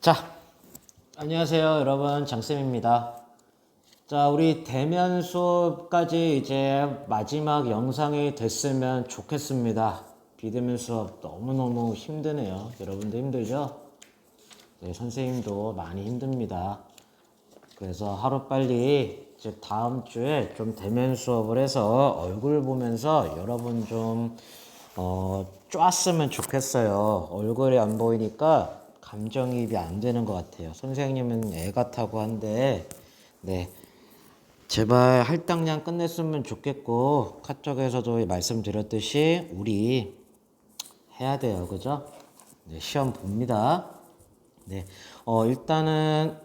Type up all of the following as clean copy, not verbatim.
자, 안녕하세요 여러분, 장쌤입니다. 자, 우리 대면 수업까지 이제 마지막 영상이 됐으면 좋겠습니다. 비대면 수업 너무너무 힘드네요. 여러분도 힘들죠? 네, 선생님도 많이 힘듭니다. 그래서 하루빨리 이제 다음 주에 좀 대면 수업을 해서 얼굴 보면서 여러분 좀 쪼았으면 좋겠어요. 얼굴이 안 보이니까 감정이입이 안 되는 것 같아요. 선생님은 애 같다고 한데, 네. 제발 할당량 끝냈으면 좋겠고, 카톡에서도 말씀드렸듯이, 우리 해야 돼요. 그죠? 네, 시험 봅니다. 네. 일단은,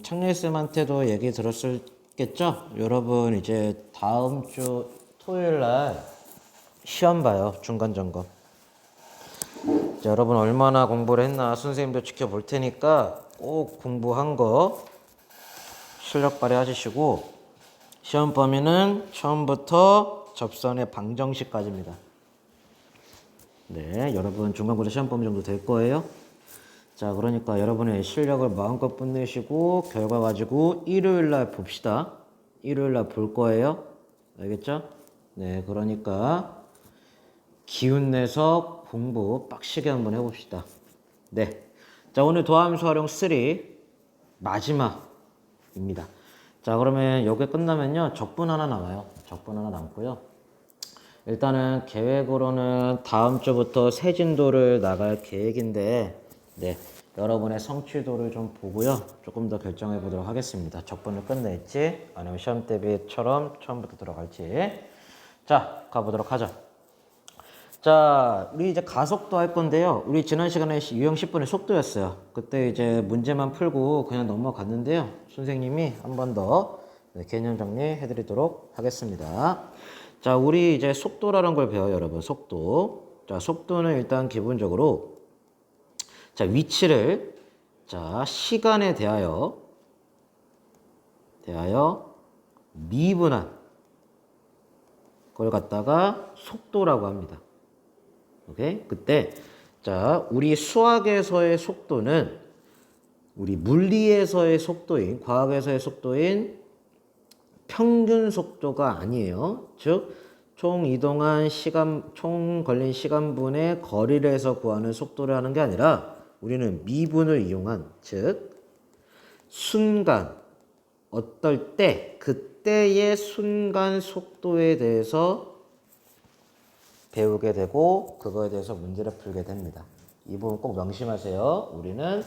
창렬쌤한테도 얘기 들었겠죠? 여러분, 이제 다음 주 토요일 날 시험 봐요. 중간점검. 여러분 얼마나 공부를 했나 선생님도 지켜볼 테니까 꼭 공부한 거 실력 발휘하시고, 시험 범위는 처음부터 접선의 방정식까지입니다. 네, 여러분 중간고사 시험 범위 정도 될 거예요. 자, 그러니까 여러분의 실력을 마음껏 뽐내시고 결과 가지고 일요일 날 봅시다. 일요일 날 볼 거예요. 알겠죠? 네, 그러니까 기운 내서 공부 빡시게 한번 해봅시다. 네. 자, 오늘 도함수 활용 3 마지막입니다. 자, 그러면 요게 끝나면요. 적분 하나 남아요. 적분 하나 남고요. 일단은 계획으로는 다음 주부터 새 진도를 나갈 계획인데, 네. 여러분의 성취도를 좀 보고요. 조금 더 결정해 보도록 하겠습니다. 적분을 끝낼지, 아니면 시험 대비처럼 처음부터 들어갈지. 자, 가보도록 하죠. 자, 우리 이제 가속도 할 건데요. 우리 지난 시간에 유형 10분의 속도였어요. 그때 이제 문제만 풀고 그냥 넘어갔는데요. 선생님이 한 번 더 개념 정리해 드리도록 하겠습니다. 자, 우리 이제 속도라는 걸 배워요, 여러분. 속도. 자, 속도는 일단 기본적으로 자, 위치를 자, 시간에 대하여 미분한 걸 갖다가 속도라고 합니다. 오케이? 그때 자, 우리 수학에서의 속도는 우리 물리에서의 속도인, 과학에서의 속도인 평균 속도가 아니에요. 즉, 총 이동한 시간, 총 걸린 시간분의 거리를 해서 구하는 속도를 하는 게 아니라 우리는 미분을 이용한, 즉 순간, 어떨 때, 그때의 순간 속도에 대해서 배우게 되고 그거에 대해서 문제를 풀게 됩니다. 이 부분 꼭 명심하세요. 우리는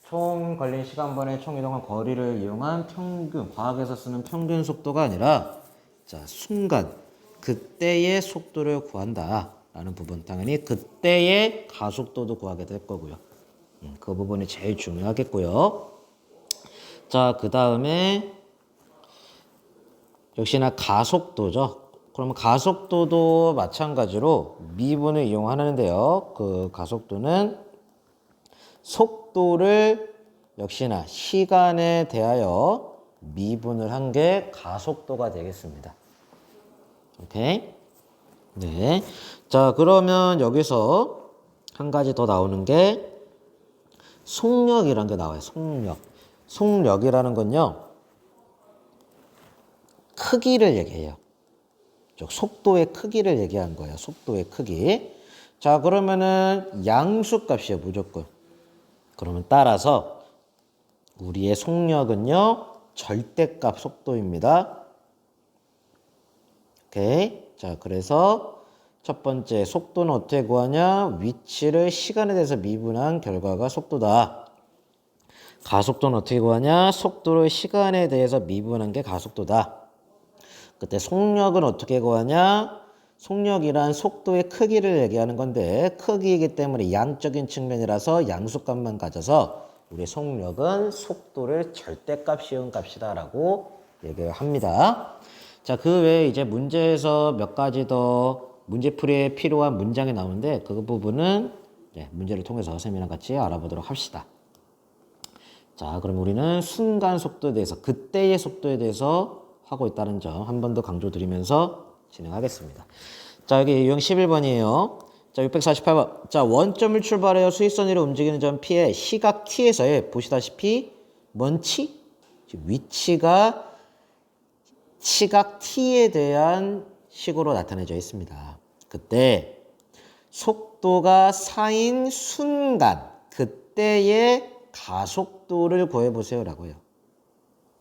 총 걸린 시간분의 총 이동한 거리를 이용한 평균, 과학에서 쓰는 평균 속도가 아니라 자, 순간, 그때의 속도를 구한다 라는 부분, 당연히 그때의 가속도도 구하게 될 거고요. 그 부분이 제일 중요하겠고요. 자, 그 다음에 역시나 가속도죠. 그러면 가속도도 마찬가지로 미분을 이용하는데요. 그 가속도는 속도를 역시나 시간에 대하여 미분을 한 게 가속도가 되겠습니다. 오케이? 네. 자, 그러면 여기서 한 가지 더 나오는 게 속력이라는 게 나와요. 속력. 속력이라는 건요, 크기를 얘기해요. 속도의 크기를 얘기한 거예요. 속도의 크기. 자, 그러면은 양수값이에요. 무조건. 그러면 따라서 우리의 속력은요, 절대값 속도입니다. 오케이. 자, 그래서 첫 번째 속도는 어떻게 구하냐? 위치를 시간에 대해서 미분한 결과가 속도다. 가속도는 어떻게 구하냐? 속도를 시간에 대해서 미분한 게 가속도다. 그때 속력은 어떻게 구하냐? 속력이란 속도의 크기를 얘기하는 건데, 크기이기 때문에 양적인 측면이라서 양수값만 가져서 우리 속력은 속도를 절대값 씌운 값이다 라고 얘기를 합니다. 자, 그 외에 이제 문제에서 몇 가지 더 문제풀이에 필요한 문장이 나오는데, 그 부분은 문제를 통해서 쌤이랑 같이 알아보도록 합시다. 자, 그럼 우리는 순간 속도에 대해서, 그때의 속도에 대해서 하고 있다는 점 한 번 더 강조드리면서 진행하겠습니다. 자, 여기 유형 11번이에요. 자, 648번. 자, 원점을 출발하여 수직선 위로 움직이는 점 P의 시각 T에서의 보시다시피 뭔 치? 위치가 시각 T에 대한 식으로 나타내져 있습니다. 그때 속도가 4인 순간, 그때의 가속도를 구해보세요 라고요.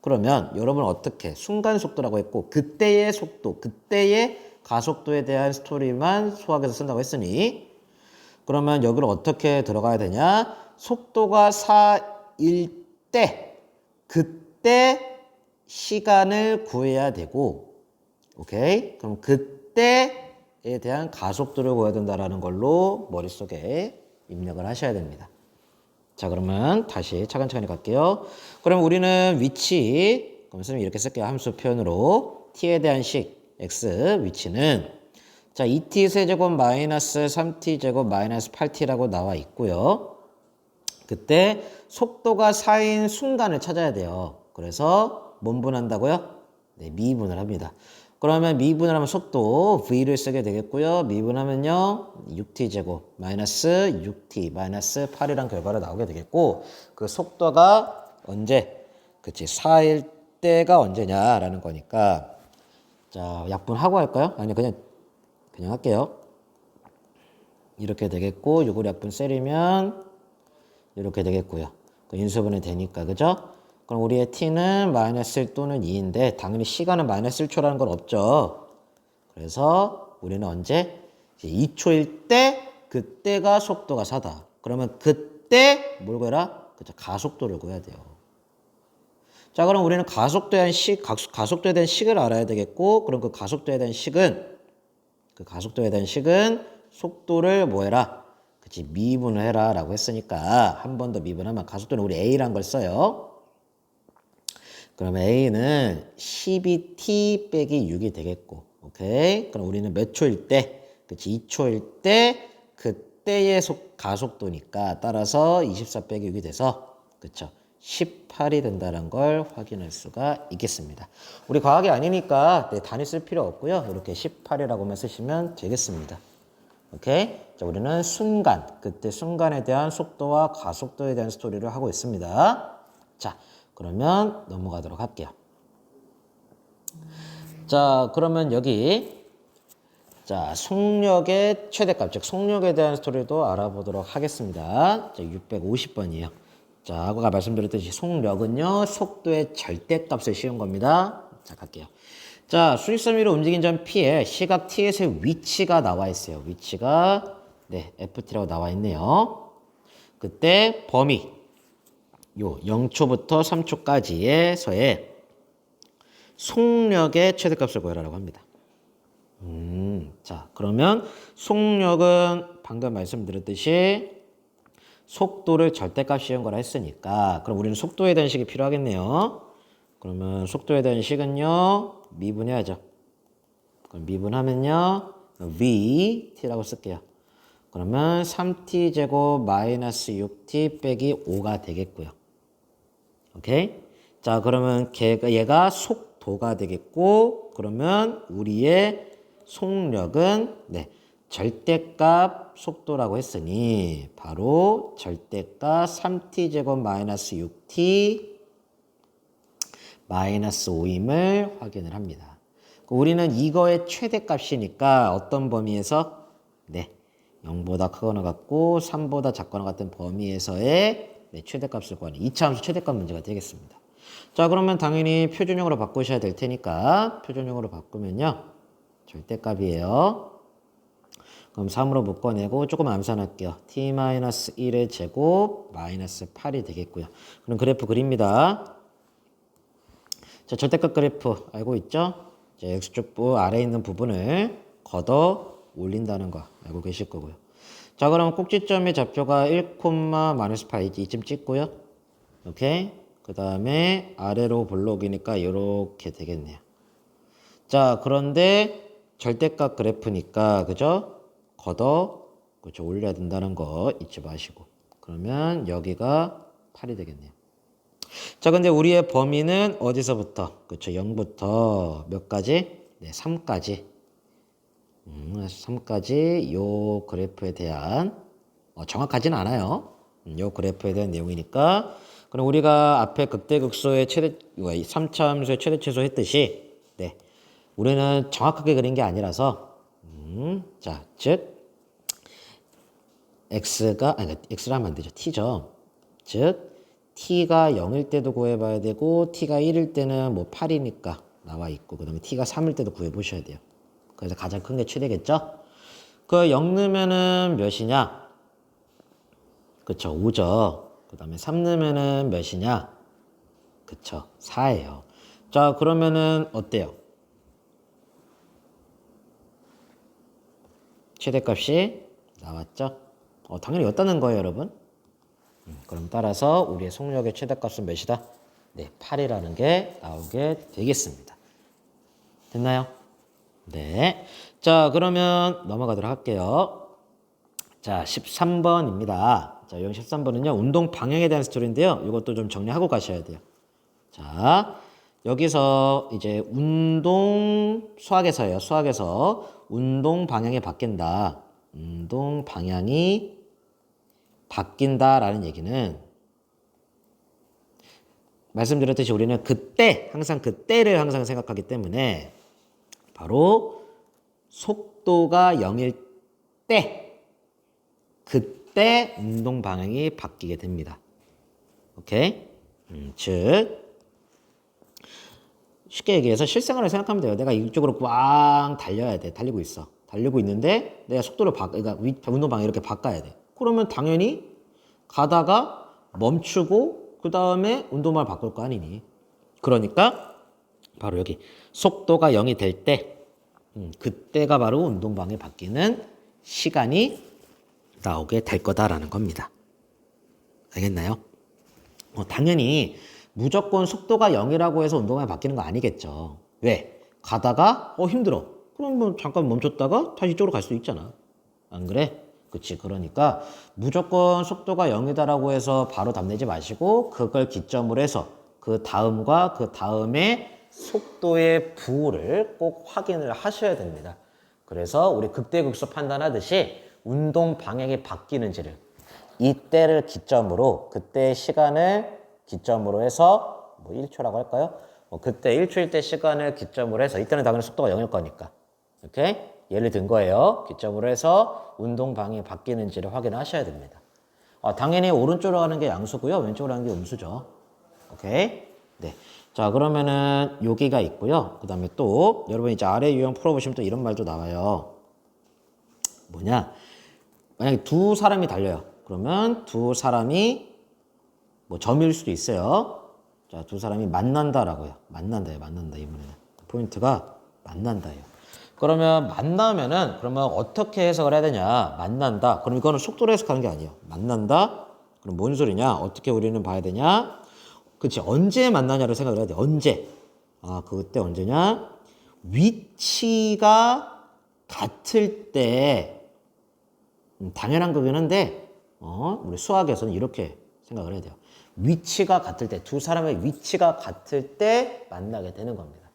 그러면 여러분 어떻게 순간 속도라고 했고 그때의 속도, 그때의 가속도에 대한 스토리만 수학에서 쓴다고 했으니 그러면 여기를 어떻게 들어가야 되냐? 속도가 4일 때 그때 시간을 구해야 되고 오케이? 그럼 그때에 대한 가속도를 구해야 된다는 걸로 머릿속에 입력을 하셔야 됩니다. 자, 그러면 다시 차근차근히 갈게요. 그럼 우리는 위치, 그럼 선생님 이렇게 쓸게요. 함수 표현으로 t에 대한 식 x 위치는 자 2t 세제곱 마이너스 3t 제곱 마이너스 8t라고 나와 있고요. 그때 속도가 4인 순간을 찾아야 돼요. 그래서 뭔 분한다고요? 네, 미분을 합니다. 그러면 미분을 하면 속도 v를 쓰게 되겠고요. 미분하면요 6t 제곱 마이너스 6t 마이너스 8이란 결과로 나오게 되겠고 그 속도가 언제? 그치 4일 때가 언제냐라는 거니까 자 약분하고 할까요? 아니 그냥 할게요. 이렇게 되겠고 이걸 약분 세리면 이렇게 되겠고요. 그 인수분해 되니까 그죠? 그럼 우리의 t는 마이너스 1 또는 2인데 당연히 시간은 마이너스 1초라는 건 없죠. 그래서 우리는 언제? 이제 2초일 때 그때가 속도가 4다. 그러면 그때 뭘 구해라? 그죠? 가속도를 구해야 돼요. 자 그럼 우리는 가속도에 대한 식을 알아야 되겠고 그럼 그 가속도에 대한 식은 속도를 뭐 해라? 그치 미분을 해라 라고 했으니까 한 번 더 미분하면 가속도는 우리 A란 걸 써요. 그러면 A는 12t 빼기 6이 되겠고 오케이? 그럼 우리는 몇 초일 때? 그치 2초일 때 그때의 가속도니까 따라서 24 빼기 6이 돼서 그쵸 18이 된다는 걸 확인할 수가 있겠습니다. 우리 과학이 아니니까 단위 쓸 필요 없고요. 이렇게 18이라고만 쓰시면 되겠습니다. 오케이? 자, 우리는 순간, 그때 순간에 대한 속도와 가속도에 대한 스토리를 하고 있습니다. 자, 그러면 넘어가도록 할게요. 자, 그러면 여기 자, 속력의 최대값, 즉 속력에 대한 스토리도 알아보도록 하겠습니다. 자, 650번이에요. 자, 아까 말씀드렸듯이 속력은요, 속도의 절대값을 씌운 겁니다. 자, 갈게요. 자, 수직선 위로 움직인 점 P에 시각 T에서의 위치가 나와 있어요. 위치가, 네, FT라고 나와 있네요. 그때 범위, 요 0초부터 3초까지에서의 속력의 최대값을 구해라라고 합니다. 자, 그러면 속력은 방금 말씀드렸듯이 속도를 절대값 씌운 거라 했으니까 그럼 우리는 속도에 대한 식이 필요하겠네요. 그러면 속도에 대한 식은요 미분해야죠. 그럼 미분하면요 vt라고 쓸게요. 그러면 3t 제곱 마이너스 6t 빼기 5가 되겠고요. 오케이? 자 그러면 얘가 속도가 되겠고 그러면 우리의 속력은 네 절대값 속도라고 했으니 바로 절대값 3t 제곱 마이너스 6t 마이너스 5임을 확인을 합니다. 우리는 이거의 최대값이니까 어떤 범위에서 네 0보다 크거나 같고 3보다 작거나 같은 범위에서의 네, 최대값을 구하는 2차 함수 최대값 문제가 되겠습니다. 자 그러면 당연히 표준형으로 바꾸셔야 될 테니까 표준형으로 바꾸면요 절대값이에요. 그럼 3으로 묶어내고 조금 암산할게요. t-1의 제곱 마이너스 8이 되겠고요. 그럼 그래프 그립니다. 자, 절대값 그래프 알고 있죠? 자, x축부 아래에 있는 부분을 걷어 올린다는 거 알고 계실 거고요. 자, 그럼 꼭지점의 좌표가 1, 마이너스 8 이쯤 찍고요. 오케이? 그 다음에 아래로 볼록이니까 이렇게 되겠네요. 자, 그런데 절대값 그래프니까 그죠? 걷어 그렇죠 올려야 된다는 거 잊지 마시고 그러면 여기가 8이 되겠네요. 자 근데 우리의 범위는 어디서부터 그렇죠 0부터 몇 가지? 네 3까지 3까지 요 그래프에 대한 정확하진 않아요. 요 그래프에 대한 내용이니까 그럼 우리가 앞에 극대극소의 최대 3차함수의 최대 최소 했듯이 네. 우리는 정확하게 그린 게 아니라서 자, 즉 x가 아니 x를 하면 안 되죠. t죠. 즉 t가 0일 때도 구해봐야 되고 t가 1일 때는 뭐 8이니까 나와 있고 그 다음에 t가 3일 때도 구해보셔야 돼요. 그래서 가장 큰 게 최대겠죠? 그 0 넣으면은 몇이냐? 그쵸, 5죠. 그 다음에 3 넣으면은 몇이냐? 그쵸, 4예요. 자, 그러면은 어때요? 최대값이 나왔죠? 당연히 였다는 거예요, 여러분. 그럼 따라서 우리의 속력의 최대값은 몇이다? 네, 8이라는 게 나오게 되겠습니다. 됐나요? 네. 자, 그러면 넘어가도록 할게요. 자, 13번입니다. 자, 여기 13번은요, 운동 방향에 대한 스토리인데요. 이것도 좀 정리하고 가셔야 돼요. 자, 여기서 이제 수학에서예요. 수학에서 운동 방향이 바뀐다. 운동 방향이 바뀐다라는 얘기는 말씀드렸듯이 우리는 항상 그때를 항상 생각하기 때문에 바로 속도가 0일 때 그때 운동 방향이 바뀌게 됩니다. 오케이? 즉 쉽게 얘기해서 실생활을 생각하면 돼요. 내가 이쪽으로 꽝 달려야 돼. 달리고 있어. 달리고 있는데 내가 속도를 그러니까 운동 방향 이렇게 바꿔야 돼. 그러면 당연히 가다가 멈추고 그 다음에 운동 방향을 바꿀 거 아니니. 그러니까 바로 여기 속도가 0이 될 때 그때가 바로 운동 방향이 바뀌는 시간이 나오게 될 거다라는 겁니다. 알겠나요? 당연히 무조건 속도가 0이라고 해서 운동 방향이 바뀌는 거 아니겠죠. 왜? 가다가 힘들어. 그럼 뭐 잠깐 멈췄다가 다시 이쪽으로 갈 수도 있잖아. 안 그래? 그치. 그러니까 무조건 속도가 0이다라고 해서 바로 답내지 마시고 그걸 기점으로 해서 그 다음과 그 다음에 속도의 부호를 꼭 확인을 하셔야 됩니다. 그래서 우리 극대극소 판단하듯이 운동 방향이 바뀌는지를 이때를 기점으로 그때의 시간을 기점으로 해서 뭐 1초라고 할까요? 그때 1초일 때 시간을 기점으로 해서 이때는 당연히 속도가 0일 거니까 이렇게 예를 든 거예요. 기점으로 해서 운동 방향이 바뀌는지를 확인하셔야 됩니다. 당연히 오른쪽으로 가는 게 양수고요. 왼쪽으로 가는 게 음수죠. 오케이? 네. 자, 그러면은 여기가 있고요. 그 다음에 또 여러분 이제 아래 유형 풀어보시면 또 이런 말도 나와요. 뭐냐? 만약에 두 사람이 달려요. 그러면 두 사람이 뭐 점일 수도 있어요. 자, 두 사람이 만난다라고요. 만난다요, 만난다 이번에는 포인트가 만난다예요. 그러면 만나면은 그러면 어떻게 해석을 해야 되냐? 만난다. 그럼 이거는 속도로 해석하는 게 아니에요. 만난다. 그럼 뭔 소리냐? 어떻게 우리는 봐야 되냐? 그치, 언제 만나냐를 생각을 해야 돼. 언제? 그때 언제냐? 위치가 같을 때, 당연한 거긴 한데, 우리 수학에서는 이렇게 생각을 해야 돼요. 위치가 같을 때, 두 사람의 위치가 같을 때 만나게 되는 겁니다.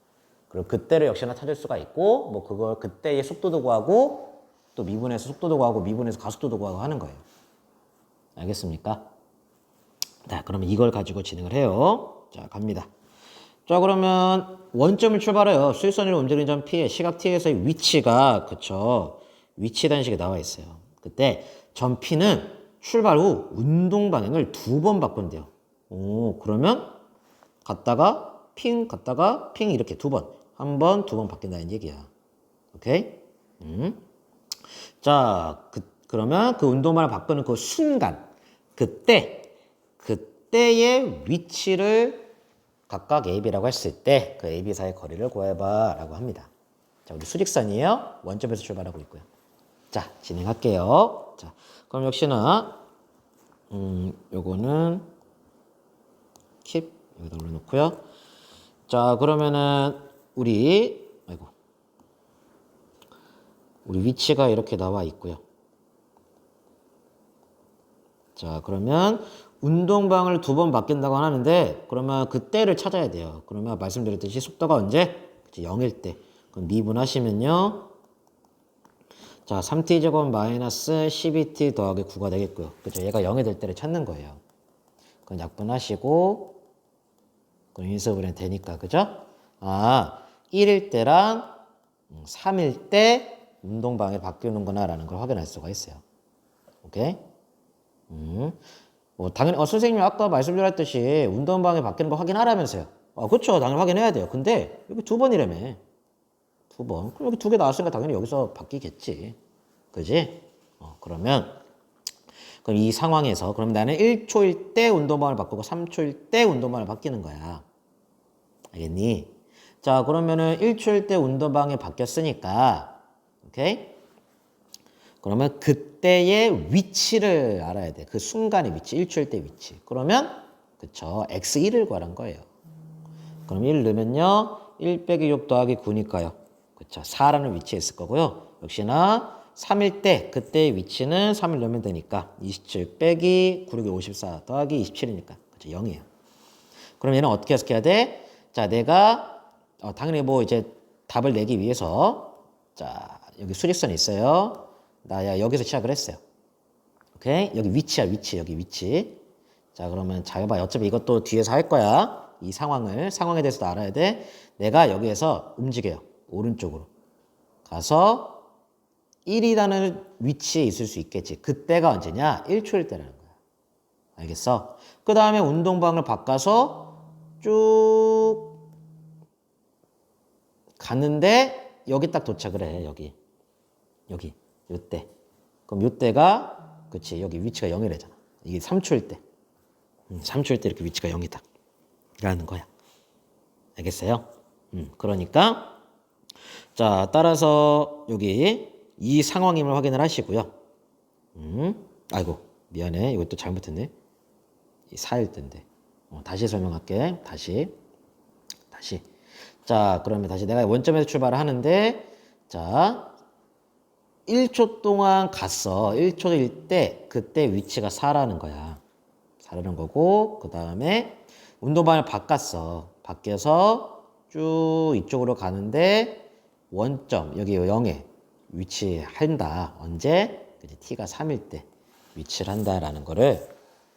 그리고 그때를 역시나 찾을 수가 있고, 뭐 그걸 그때의 속도도 구하고, 또 미분에서 속도도 구하고, 미분에서 가속도도 구하고 하는 거예요. 알겠습니까? 자, 그러면 이걸 가지고 진행을 해요. 자, 갑니다. 자, 그러면 원점을 출발해요. 수직선 위로 움직이는 점 P의 시각 T에서의 위치가, 그쵸. 위치 단식에 나와 있어요. 그때 점 P는 출발 후 운동 방향을 2번 바꾼대요. 그러면 갔다가 핑 이렇게 2번. 한 번, 2번 바뀐다는 얘기야. 오케이? 자, 그러면 그 운동 방향을 바꾸는 그 순간, 그때의 위치를 각각 AB라고 했을 때 그 AB 사이의 거리를 구해봐 라고 합니다. 자, 우리 수직선이에요. 원점에서 출발하고 있고요. 자, 진행할게요. 자, 그럼 역시나 요거는 킵 여기다 올려놓고요. 자, 그러면은 우리 위치가 이렇게 나와 있고요. 자, 그러면 운동방을 2번 바뀐다고 하는데 그러면 그때를 찾아야 돼요. 그러면 말씀드렸듯이 속도가 언제? 0일 때. 그럼 미분하시면요. 자, 3t제곱 마이너스 12t 더하기 9가 되겠고요. 그죠? 얘가 0이 될 때를 찾는 거예요. 그건 약분하시고, 그럼 인수분해 되니까, 그죠? 아, 1일 때랑 3일 때 운동방에 바뀌는구나 라는 걸 확인할 수가 있어요. 오케이? 뭐 당연히 선생님이 아까 말씀드렸듯이 운동방에 바뀌는 거 확인하라면서요. 그렇죠. 당연히 확인해야 돼요. 근데 여기 2번이라며. 2번. 그럼 여기 2개 나왔으니까 당연히 여기서 바뀌겠지. 그지? 그러면 그럼 이 상황에서 그럼 나는 1초일 때 운동방을 바꾸고 3초일 때 운동방을 바뀌는 거야. 알겠니? 자, 그러면은 1초일 때 운동방에 바뀌었으니까 오케이? 그러면 그때의 위치를 알아야 돼. 그 순간의 위치, 1초일 때 위치. 그러면 그쵸, x1을 구하는 거예요. 그럼 1 넣으면요 1 빼기 6 더하기 9니까요. 그쵸, 4라는 위치에 있을 거고요. 역시나 3일 때 그때의 위치는 3을 넣으면 되니까 27 빼기 9 6이 54 더하기 27이니까 그쵸, 0이에요. 그럼 얘는 어떻게 해석해야 돼? 자, 내가 당연히 뭐 이제 답을 내기 위해서 자, 여기 수직선이 있어요. 나야 여기서 시작을 했어요. 오케이? 여기 위치야, 위치. 여기 위치. 자, 그러면 잘 봐. 어차피 이것도 뒤에서 할 거야. 이 상황에 대해서도 알아야 돼. 내가 여기에서 움직여요. 오른쪽으로. 가서 1이라는 위치에 있을 수 있겠지. 그때가 언제냐? 1초일 때라는 거야. 알겠어? 그 다음에 운동방을 바꿔서 쭉 갔는데 여기 딱 도착을 해. 여기. 요때. 그럼 요때가 그치, 여기 위치가 0이래잖아. 이게 3초일 때. 3초일 때 이렇게 위치가 0이다. 라는 거야. 알겠어요? 그러니까 자, 따라서 여기 이 상황임을 확인을 하시고요. 아이고, 미안해. 이것도 잘못했네. 이 4일 때인데. 다시 설명할게. 다시. 자, 그러면 다시 내가 원점에서 출발을 하는데 자, 1초 동안 갔어. 1초일 때 그때 위치가 4라는 거야. 4라는 거고 그 다음에 운동방을 바꿨어. 바뀌어서 쭉 이쪽으로 가는데 원점 여기 0에 위치한다. 언제? t가 3일 때 위치를 한다라는 거를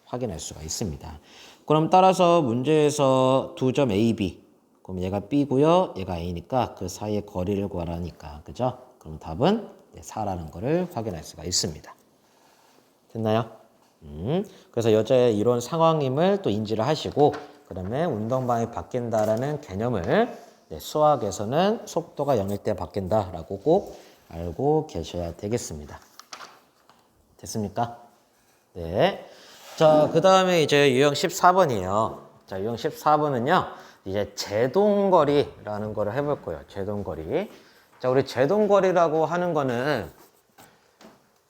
확인할 수가 있습니다. 그럼 따라서 문제에서 두 점 A, B 그럼 얘가 B고요. 얘가 A니까 그 사이의 거리를 구하라니까. 그죠? 그럼 답은 4라는 거를 확인할 수가 있습니다. 됐나요? 그래서 여자의 이런 상황임을 또 인지를 하시고 그 다음에 운동방이 바뀐다라는 개념을 수학에서는 속도가 0일 때 바뀐다라고 꼭 알고 계셔야 되겠습니다. 됐습니까? 네. 자, 그 다음에 이제 유형 14번이에요. 자, 유형 14번은요, 이제 제동거리라는 거를 해볼 거예요. 제동거리. 자, 우리 제동거리라고 하는 거는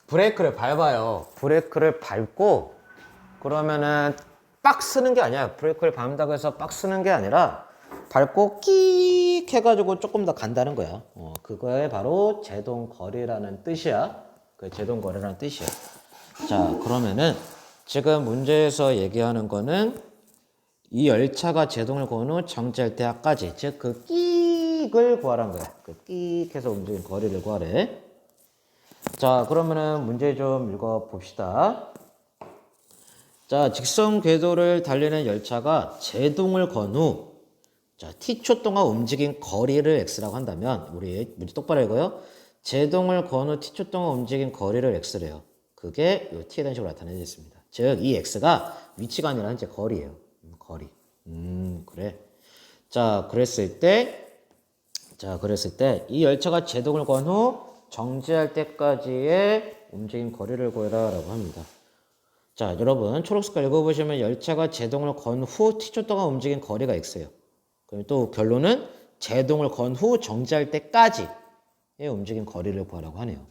브레이크를 밟아요. 브레이크를 밟고 그러면은 빡 쓰는 게 아니야. 브레이크를 밟는다고 해서 빡 쓰는 게 아니라 밟고 끽 해가지고 조금 더 간다는 거야. 그거에 바로 제동거리라는 뜻이야. 그 제동거리라는 뜻이야. 자, 그러면은 지금 문제에서 얘기하는 거는 이 열차가 제동을 건 후 정지할 때까지, 즉 그 끽을 구하라는 거야. 그 끽 해서 움직이는 거리를 구하래. 자, 그러면은 문제 좀 읽어 봅시다. 자, 직선 궤도를 달리는 열차가 제동을 건 후, 자, t초 동안 움직인 거리를 x라고 한다면, 우리 문제 똑바로 읽어요. 제동을 건 후 t초 동안 움직인 거리를 x래요. 그게 요 t에 대한 식으로 나타내졌습니다. 즉, 이 x가 위치가 아니라 현재 거리예요. 거리. 그래. 자, 그랬을 때, 이 열차가 제동을 건 후 정지할 때까지의 움직임 거리를 구해라라고 합니다. 자, 여러분 초록색깔 읽어보시면 열차가 제동을 건 후 t초 동안 움직인 거리가 x예요. 그럼 또 결론은 제동을 건 후 정지할 때까지의 움직임 거리를 구하라고 하네요.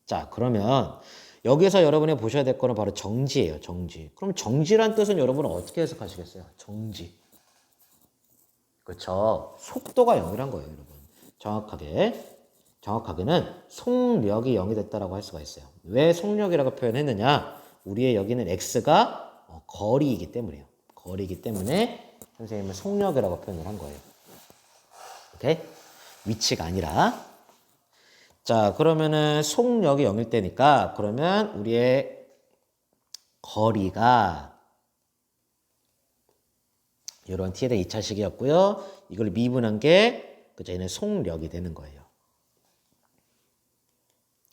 자, 그러면 여기서 여러분이 보셔야 될 거는 바로 정지예요. 정지. 그럼 정지란 뜻은 여러분은 어떻게 해석하시겠어요? 정지. 그렇죠. 속도가 0이란 거예요, 여러분. 정확하게는 속력이 0이 됐다라고 할 수가 있어요. 왜 속력이라고 표현했느냐? 우리의 여기는 x가 거리이기 때문이에요. 거리이기 때문에 선생님은 속력이라고 표현을 한 거예요. 오케이? 위치가 아니라. 자, 그러면은 속력이 0일 때니까 그러면 우리의 거리가 이런 t에 대한 2차식이었고요. 이걸 미분한 게 그죠? 얘는 속력이 되는 거예요.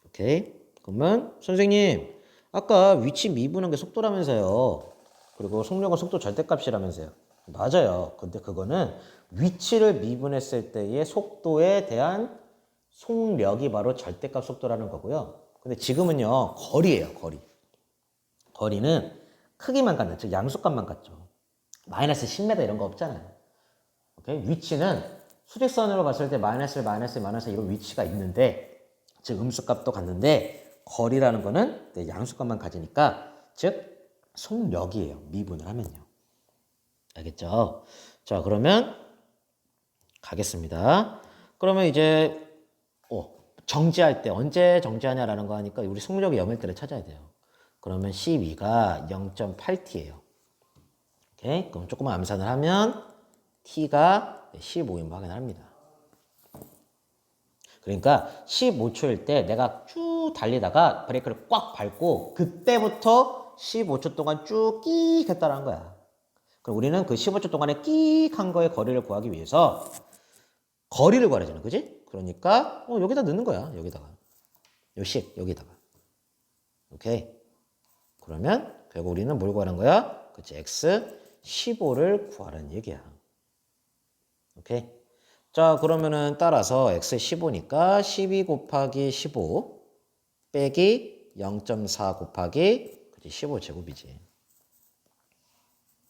오케이? 그러면 선생님 아까 위치 미분한 게 속도라면서요. 그리고 속력은 속도 절대값이라면서요. 맞아요. 근데 그거는 위치를 미분했을 때의 속도에 대한 속력이 바로 절대값 속도라는 거고요. 근데 지금은요. 거리예요. 거리. 거리는 크기만 같는 즉 양수값만 같죠. 마이너스 10m 이런 거 없잖아요. 오케이? 위치는 수직선으로 봤을 때 마이너스 이런 위치가 있는데 즉 음수값도 같는데 거리라는 거는 양수값만 가지니까 즉 속력이에요. 미분을 하면요. 알겠죠? 자, 그러면 가겠습니다. 그러면 이제 정지할 때 언제 정지하냐라는 거 하니까 우리 속력이 0일 때를 찾아야 돼요. 그러면 12가 0.8t예요. 오케이? 그럼 조금만 암산을 하면 t가 15인 거 확인합니다. 그러니까 15초일 때 내가 쭉 달리다가 브레이크를 꽉 밟고 그때부터 15초 동안 쭉 끼익 했다는 거야. 그럼 우리는 그 15초 동안에 끼익 한 거의 거리를 구하기 위해서 거리를 구하잖아. 그지? 그러니까 여기다 넣는 거야. 여기다가. 요 10, 여기다가. 오케이. 그러면 결국 우리는 뭘 구하는 거야? 그치? x 15를 구하라는 얘기야. 오케이. 자, 그러면은 따라서 x 15니까 12 곱하기 15 빼기 0.4 곱하기 그치? 15제곱이지.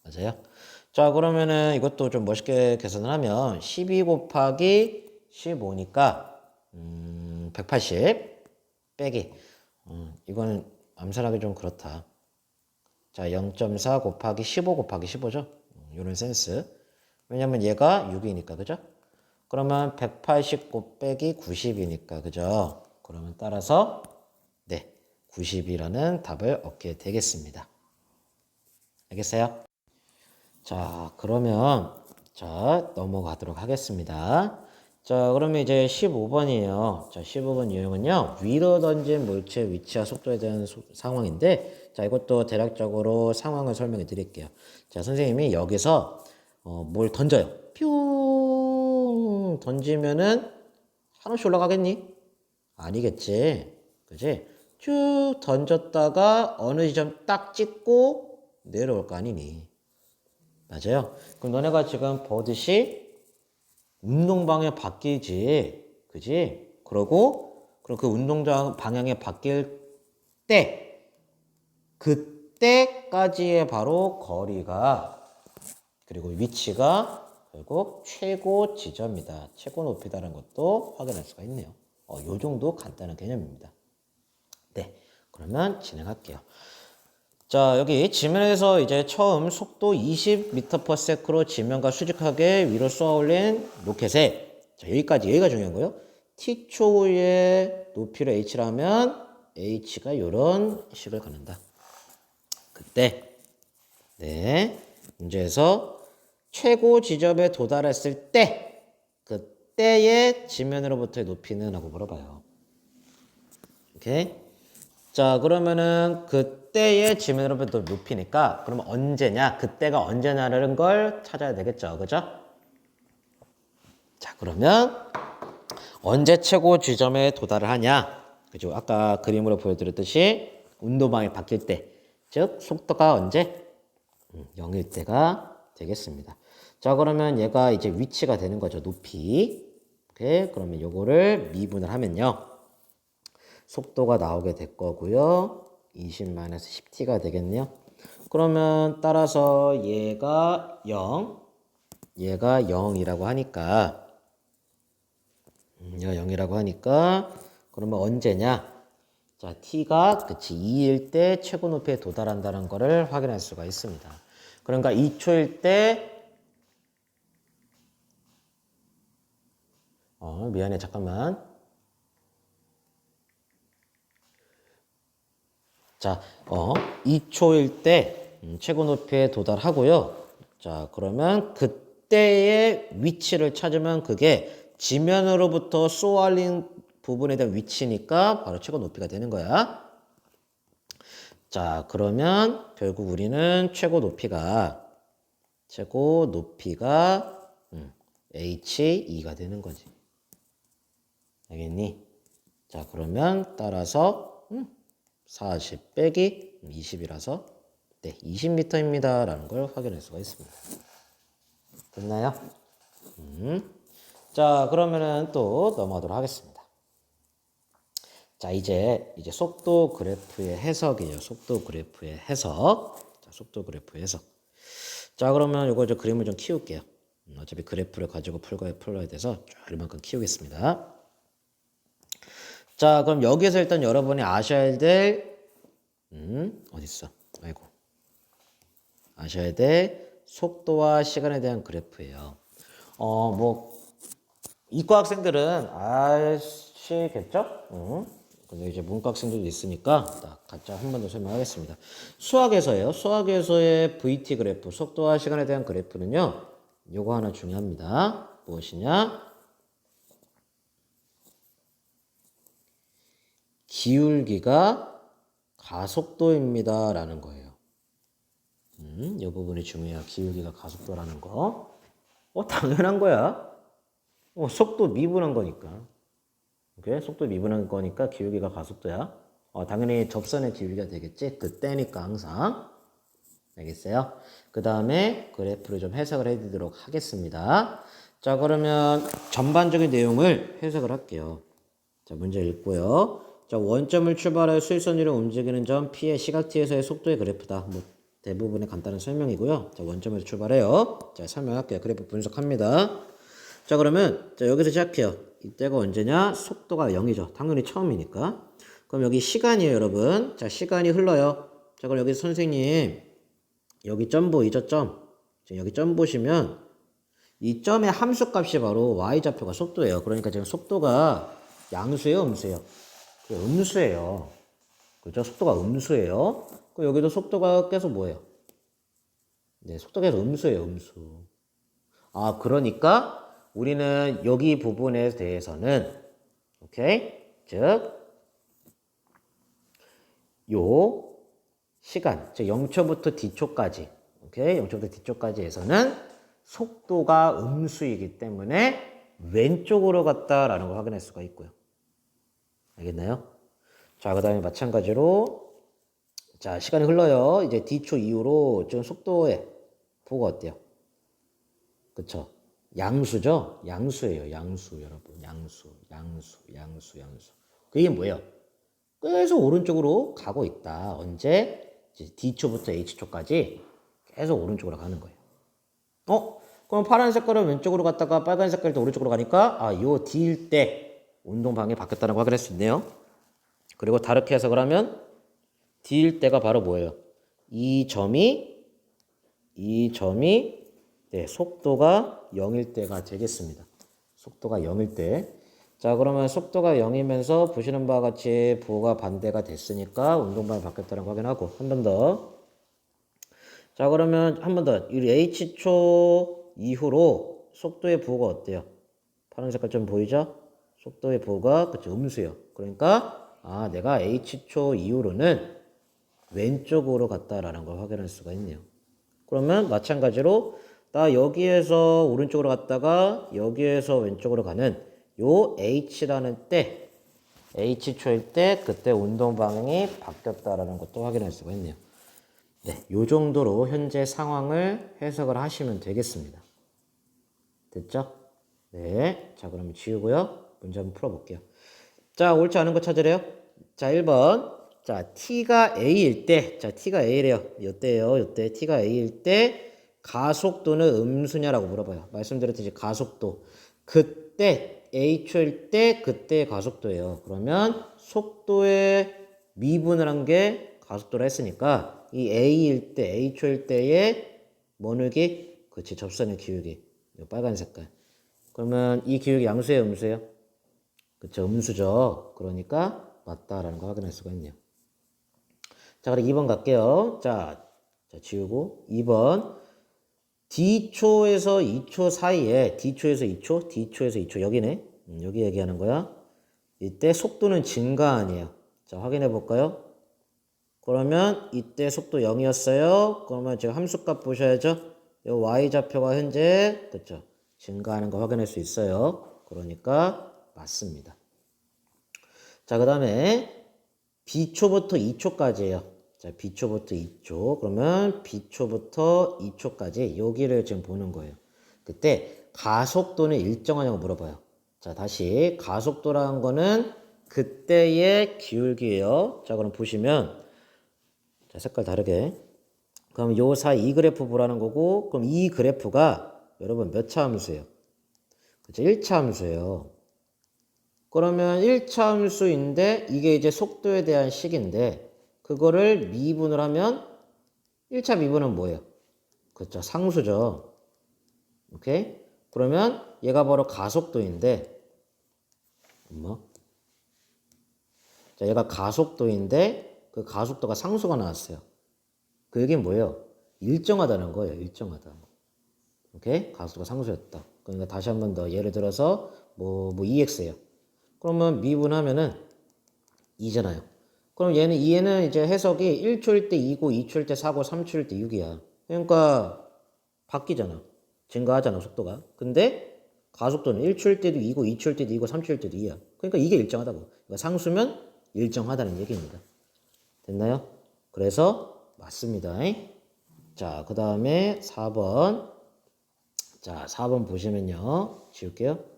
맞아요? 자, 그러면은 이것도 좀 멋있게 계산을 하면 12 곱하기 15니까 180 빼기 이거는 암산하기 좀 그렇다. 자, 0.4 곱하기 15 곱하기 15죠? 요런 센스. 왜냐면 얘가 6이니까, 그죠? 그러면 180 곱빼기 90이니까, 그죠? 그러면 따라서, 네, 90이라는 답을 얻게 되겠습니다. 알겠어요? 자, 그러면, 자, 넘어가도록 하겠습니다. 자, 그러면 이제 15번이에요. 자, 15번 유형은요, 위로 던진 물체의 위치와 속도에 대한 상황인데, 자, 이것도 대략적으로 상황을 설명해 드릴게요. 자, 선생님이 여기서, 뭘 던져요. 뿅! 던지면은, 한없이 올라가겠니? 아니겠지. 그지? 쭉 던졌다가 어느 지점 딱 찍고 내려올 거 아니니. 맞아요. 그럼 너네가 지금 보듯이 운동방향 바뀌지. 그지? 그러고, 그럼 그 운동 방향에 바뀔 때, 그때까지의 바로 거리가, 그리고 위치가 결국 최고 지점이다. 최고 높이다라는 것도 확인할 수가 있네요. 요 정도 간단한 개념입니다. 네. 그러면 진행할게요. 자, 여기 지면에서 이제 처음 속도 20m/s로 지면과 수직하게 위로 쏘아 올린 로켓에 자, 여기가 중요한 거예요. t초의 높이를 h라면 h가 이런 식을 갖는다. 그때 네 문제에서 최고 지점에 도달했을 때 그때의 지면으로부터의 높이는 하고 물어봐요. 오케이? 자, 그러면은 그때의 지면으로부터 높이니까 그러면 언제냐? 그때가 언제냐라는 걸 찾아야 되겠죠. 그죠? 자, 그러면 언제 최고 지점에 도달을 하냐? 그죠? 아까 그림으로 보여드렸듯이 운동방이 바뀔 때, 즉 속도가 언제? 0일 때가 되겠습니다. 자, 그러면 얘가 이제 위치가 되는 거죠. 높이. 오케이? 그러면 요거를 미분을 하면요. 속도가 나오게 될 거고요. 20-10t가 되겠네요. 그러면 따라서 얘가 0, 얘가 0이라고 하니까 얘가 0이라고 하니까 그러면 언제냐? 자, t가 그치 2일 때 최고 높이에 도달한다는 거를 확인할 수가 있습니다. 그러니까 2초일 때 미안해 잠깐만. 자, 2초일 때 최고 높이에 도달하고요. 자, 그러면 그때의 위치를 찾으면 그게 지면으로부터 쏘아올린 부분에 대한 위치니까 바로 최고 높이가 되는 거야. 자, 그러면 결국 우리는 최고 높이가 H2가 되는 거지. 알겠니? 자, 그러면 따라서 40 빼기 20이라서 네, 20m입니다. 라는 걸 확인할 수가 있습니다. 됐나요? 자, 그러면은 또 넘어가도록 하겠습니다. 자, 이제 속도 그래프의 해석이에요. 속도 그래프의 해석. 자, 속도 그래프 해석. 자, 그러면 요거 저 그림을 좀 키울게요. 어차피 그래프를 가지고 풀어야 돼서 쭉 이만큼 키우겠습니다. 자, 그럼 여기서 일단 여러분이 아셔야 될, 어딨어? 아이고. 아셔야 될 속도와 시간에 대한 그래프예요. 이과 학생들은 아시겠죠? 근데 이제 문과 학생들도 있으니까 각자 한 번 더 설명하겠습니다. 수학에서요. 수학에서의 VT 그래프, 속도와 시간에 대한 그래프는요. 요거 하나 중요합니다. 무엇이냐? 기울기가 가속도입니다. 라는 거예요. 이 부분이 중요해요. 기울기가 가속도라는 거. 당연한 거야. 속도 미분한 거니까. 오케이? 속도 미분한 거니까 기울기가 가속도야. 당연히 접선의 기울기가 되겠지. 그때니까 항상. 알겠어요? 그 다음에 그래프를 좀 해석을 해드리도록 하겠습니다. 자, 그러면 전반적인 내용을 해석을 할게요. 자, 문제 읽고요. 자, 원점을 출발하여 수직선 위로 움직이는 점 P의 시각 T에서의 속도의 그래프다. 대부분의 간단한 설명이고요. 자, 원점에서 출발해요. 자, 설명할게요. 그래프 분석합니다. 자, 그러면 자, 여기서 시작해요. 이때가 언제냐? 속도가 0이죠. 당연히 처음이니까. 그럼 여기 시간이에요, 여러분. 자, 시간이 흘러요. 자, 그럼 여기 선생님 여기 점 보이죠? 점. 지금 여기 점 보시면 이 점의 함수값이 바로 y좌표가 속도예요. 그러니까 지금 속도가 양수예요, 음수예요? 음수예요. 그죠? 속도가 음수예요. 그럼 여기도 속도가 계속 뭐예요? 네, 속도가 계속 음수예요, 음수. 그러니까 우리는 여기 부분에 대해서는 오케이? 즉 요 시간, 즉 0초부터 D초까지, 오케이? 0초부터 D초까지에서는 속도가 음수이기 때문에 왼쪽으로 갔다라는 걸 확인할 수가 있고요. 알겠나요? 자, 그 다음에 마찬가지로 자, 시간이 흘러요. 이제 D초 이후로 지금 속도의 부호가 어때요? 그쵸? 양수죠? 양수예요. 양수, 여러분. 양수. 그게 뭐예요? 계속 오른쪽으로 가고 있다. 언제? D초부터 H초까지 계속 오른쪽으로 가는 거예요. 그럼 파란 색깔은 왼쪽으로 갔다가 빨간 색깔도 오른쪽으로 가니까 요 D일 때 운동 방향이 바뀌었다는 걸 확인할 수 있네요. 그리고 다르게 해석을 하면 D일 때가 바로 뭐예요? 이 점이 네, 속도가 0일 때가 되겠습니다. 속도가 0일 때. 자, 그러면 속도가 0이면서 보시는 바와 같이 부호가 반대가 됐으니까 운동방이 바뀌었다는 거 확인하고 한 번 더. 자, 그러면 한 번 더. 이 H초 이후로 속도의 부호가 어때요? 파란 색깔 좀 보이죠? 속도의 부호가 그쵸, 음수예요. 그러니까 내가 H초 이후로는 왼쪽으로 갔다라는 걸 확인할 수가 있네요. 그러면 마찬가지로 나 여기에서 오른쪽으로 갔다가 여기에서 왼쪽으로 가는 요 H라는 때, H초일 때 그때 운동 방향이 바뀌었다라는 것도 확인할 수가 있네요. 네, 요 정도로 현재 상황을 해석을 하시면 되겠습니다. 됐죠? 네, 자 그러면 지우고요. 문제 한번 풀어볼게요. 자, 옳지 않은 거 찾으래요? 자, 1번. 자, T가 A일 때, 자, T가 A래요. 요때 T가 A일 때 가속도는 음수냐라고 물어봐요. 말씀드렸듯이 가속도. 그때 H초일 때 그때의 가속도예요. 그러면 속도에 미분을 한 게 가속도라 했으니까 이 A일 때, H초일 때의 뭐누기? 그치, 접선의 기울기. 빨간 색깔. 그러면 이 기울기 양수예요, 음수예요? 그쵸, 음수죠. 그러니까 맞다라는 거 확인할 수가 있네요. 자, 그럼 2번 갈게요. 자, 지우고 2번. D초에서 2초 사이에 D초에서 2초 여기네. 여기 얘기하는 거야. 이때 속도는 증가 아니에요. 자, 확인해 볼까요? 그러면 이때 속도 0이었어요. 그러면 지금 함수값 보셔야죠. 이 y좌표가 현재 그쵸? 증가하는 거 확인할 수 있어요. 그러니까 맞습니다. 자, 그 다음에 B초부터 2초까지예요. 자, B초부터 2초. 그러면 B초부터 2초까지 여기를 지금 보는 거예요. 그때 가속도는 일정하냐고 물어봐요. 자, 다시 가속도라는 거는 그때의 기울기예요. 자, 그럼 보시면 자, 색깔 다르게. 그럼 요 사이 이 그래프 보라는 거고, 그럼 이 그래프가 여러분 몇 차 함수예요? 그죠? 1차 함수예요. 그러면 1차 함수인데 이게 이제 속도에 대한 식인데 그거를 미분을 하면 1차 미분은 뭐예요? 그렇죠. 상수죠. 오케이? 그러면 얘가 바로 가속도인데 자, 얘가 가속도인데 그 가속도가 상수가 나왔어요. 그 얘기는 뭐예요? 일정하다는 거예요. 일정하다. 오케이? 가속도가 상수였다. 그러니까 다시 한 번 더 예를 들어서 뭐 2x예요. 그러면 미분하면은 2잖아요. 그럼 얘는 이제 해석이 1초일 때 2고 2초일 때 4고 3초일 때 6이야. 그러니까 바뀌잖아. 증가하잖아, 속도가. 근데 가속도는 1초일 때도 2고 2초일 때도 2고 3초일 때도 2야. 그러니까 이게 일정하다고. 그러니까 상수면 일정하다는 얘기입니다. 됐나요? 그래서 맞습니다. 자, 그 다음에 4번. 자, 4번 보시면요. 지울게요.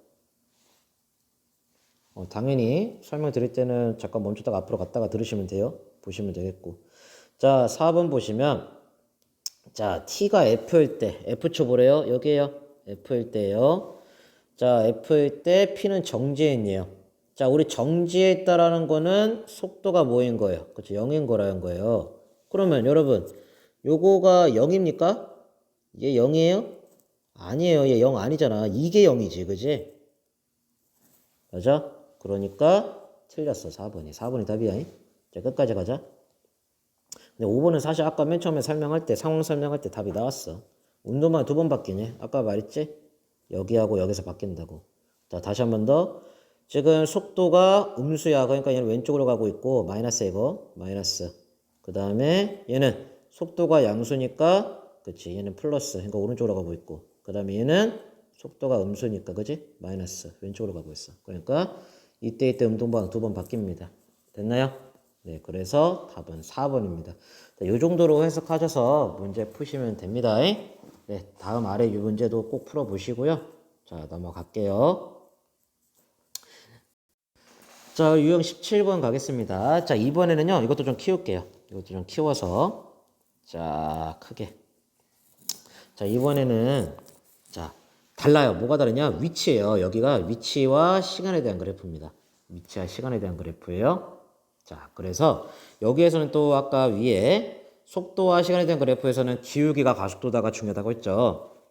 당연히 설명 드릴 때는 잠깐 멈췄다가 앞으로 갔다가 들으시면 돼요. 보시면 되겠고. 자, 4번 보시면 자, t가 f일 때 f초 보래요. 여기에요. f일 때요. 자, f일 때 p는 정지에 있네요. 자, 우리 정지에 있다라는 거는 속도가 뭐인 거예요? 그렇죠. 0인 거라는 거예요. 그러면 여러분 요거가 0입니까? 얘 0이에요? 아니에요. 얘 0 아니잖아. 이게 0이지. 그지? 맞아? 그러니까 틀렸어. 4번이. 4번이 답이야. 자, 끝까지 가자. 근데 5번은 사실 아까 맨 처음에 설명할 때, 상황 설명할 때 답이 나왔어. 운동만 2번 바뀌네. 아까 말했지? 여기하고 여기서 바뀐다고. 자, 다시 한 번 더. 지금 속도가 음수야. 그러니까 얘는 왼쪽으로 가고 있고, 마이너스 이거. 마이너스. 그 다음에 얘는 속도가 양수니까, 그치. 얘는 플러스. 그러니까 오른쪽으로 가고 있고. 그 다음에 얘는 속도가 음수니까, 그지? 마이너스. 왼쪽으로 가고 있어. 그러니까 이때 운동방 2번 바뀝니다. 됐나요? 네, 그래서 답은 4번입니다. 자, 이 정도로 해석하셔서 문제 푸시면 됩니다. 네, 다음 아래 이 문제도 꼭 풀어보시고요. 자, 넘어갈게요. 자, 유형 17번 가겠습니다. 자, 이번에는요, 이것도 좀 키울게요. 이것도 좀 키워서. 자, 크게. 자, 이번에는, 자, 달라요. 뭐가 다르냐? 위치예요. 여기가 위치와 시간에 대한 그래프입니다. 위치와 시간에 대한 그래프예요. 자, 그래서 여기에서는 또 아까 위에 속도와 시간에 대한 그래프에서는 기울기가 가속도다가 중요하다고 했죠.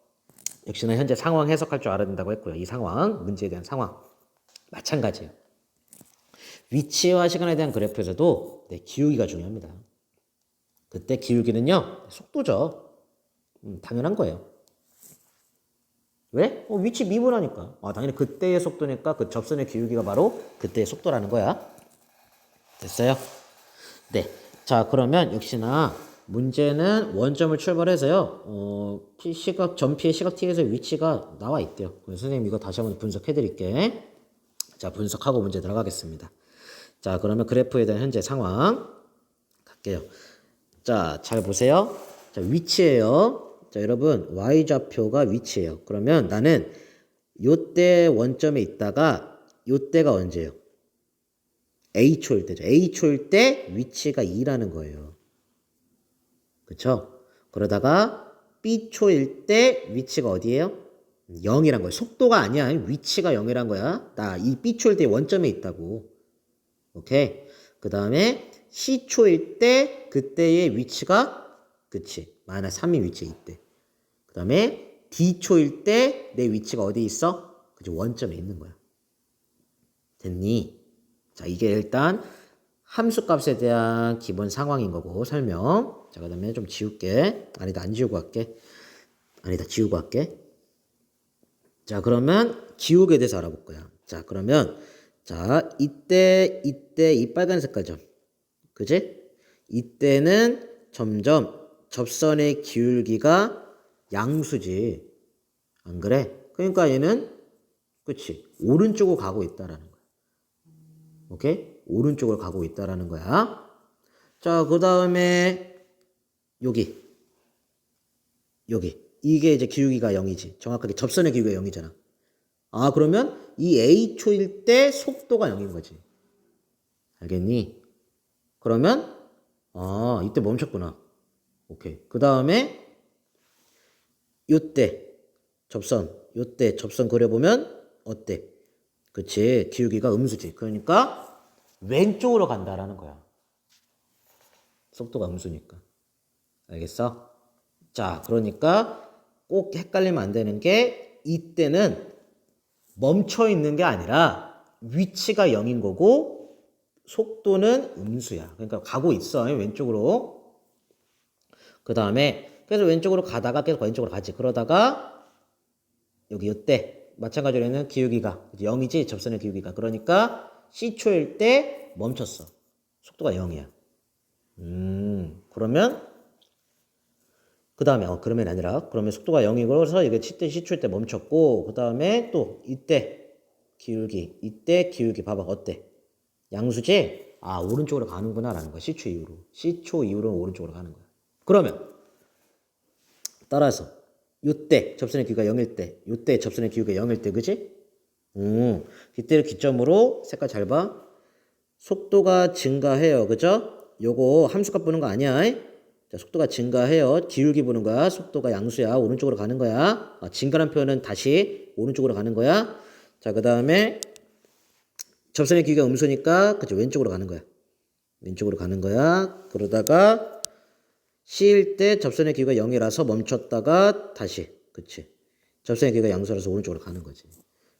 역시나 현재 상황 해석할 줄 알아야 된다고 했고요. 이 상황, 문제에 대한 상황. 마찬가지예요. 위치와 시간에 대한 그래프에서도 네, 기울기가 중요합니다. 그때 기울기는요, 속도죠. 당연한 거예요. 왜? 위치 미분하니까. 당연히 그때의 속도니까 그 접선의 기울기가 바로 그때의 속도라는 거야. 됐어요? 네. 자, 그러면 역시나 문제는 원점을 출발해서요. 전피의 시각 t에서 위치가 나와 있대요. 그래서 선생님 이거 다시 한번 분석해 드릴게. 자, 분석하고 문제 들어가겠습니다. 자, 그러면 그래프에 대한 현재 상황 갈게요. 자, 잘 보세요. 자, 위치예요. 자, 여러분 y좌표가 위치예요. 그러면 나는 요때 원점에 있다가 요때가 언제예요? A초일 때죠. A초일 때 위치가 2라는 거예요. 그쵸? 그러다가 B초일 때 위치가 어디예요? 0이란 거예요. 속도가 아니야. 위치가 0이란 거야. 나 이 B초일 때 원점에 있다고. 오케이? 그 다음에 C초일 때 그때의 위치가 그치. 마이너스 3이 위치에 있대. 그 다음에 D초일 때 내 위치가 어디에 있어? 그치. 원점에 있는 거야. 됐니? 자, 이게 일단 함수값에 대한 기본 상황인 거고 설명. 자, 그 다음에 좀 지울게. 아니다, 안 지우고 할게. 아니다, 지우고 할게. 자, 그러면 기울기에 대해서 알아볼 거야. 자, 그러면 자, 이때 이 빨간 색깔 점. 그지? 이때는 점점 접선의 기울기가 양수지. 안 그래? 그러니까 얘는 그치? 오른쪽으로 가고 있다라는 거야. 오케이? 오른쪽으로 가고 있다라는 거야. 자, 그 다음에 여기 이게 이제 기울기가 0이지. 정확하게 접선의 기울기가 0이잖아. 아, 그러면 이 A초일 때 속도가 0인 거지. 알겠니? 그러면 이때 멈췄구나. 오케이. 그 다음에 요때 접선 그려보면 어때? 그치? 기울기가 음수지. 그러니까 왼쪽으로 간다라는 거야. 속도가 음수니까. 알겠어? 자, 그러니까 꼭 헷갈리면 안 되는 게 이때는 멈춰 있는 게 아니라 위치가 0인 거고 속도는 음수야. 그러니까 가고 있어. 왼쪽으로. 그 다음에 계속 왼쪽으로 가다가 계속 왼쪽으로 가지. 그러다가 여기 이때 마찬가지로 얘는 기울기가 0이지. 접선의 기울기가. 그러니까 C초일 때 멈췄어. 속도가 0이야. 그러면 그 다음에 그러면 아니라 그러면 속도가 0이고서 이게 C초일 때 멈췄고 그 다음에 또 이때 기울기 봐봐. 어때? 양수지? 아, 오른쪽으로 가는구나 라는 거야. C초 이후로는 오른쪽으로 가는 거야. 그러면 따라서 요때 접선의 기울기가 0일 때 요때 접선의 기울기가 0일 때 그지? 이때를 기점으로 색깔 잘 봐. 속도가 증가해요. 그죠? 요거 함수값 보는 거 아니야. 자, 속도가 증가해요. 기울기 보는 거야. 속도가 양수야. 오른쪽으로 가는 거야. 증가란 표현은 다시 오른쪽으로 가는 거야. 자, 그 다음에 접선의 기울기가 음수니까 그치? 왼쪽으로 가는 거야. 왼쪽으로 가는 거야. 그러다가 C일 때 접선의 기울기가 0이라서 멈췄다가 다시 그치? 접선의 기울기가 양수라서 오른쪽으로 가는 거지.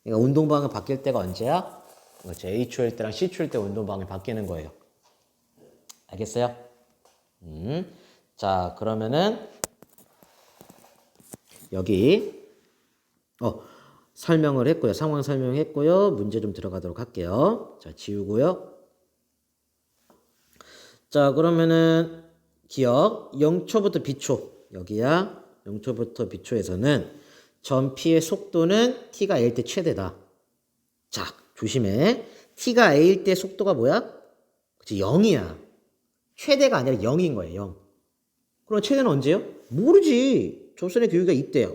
그러니까 운동방향 바뀔 때가 언제야? 그렇지. A초일 때랑 C초일 때 운동방향이 바뀌는 거예요. 알겠어요? 자, 그러면은 여기 설명을 했고요. 상황 설명했고요. 문제 좀 들어가도록 할게요. 자, 지우고요. 자, 그러면은 기억 0초부터 B초 여기야. 0초부터 B초에서는 전 P의 속도는 T가 A일 때 최대다. 자, 조심해. T가 A일 때 속도가 뭐야? 그치, 0이야. 최대가 아니라 0인 거예요. 0. 그럼 최대는 언제요? 모르지. 접선의 기울기가 이때야.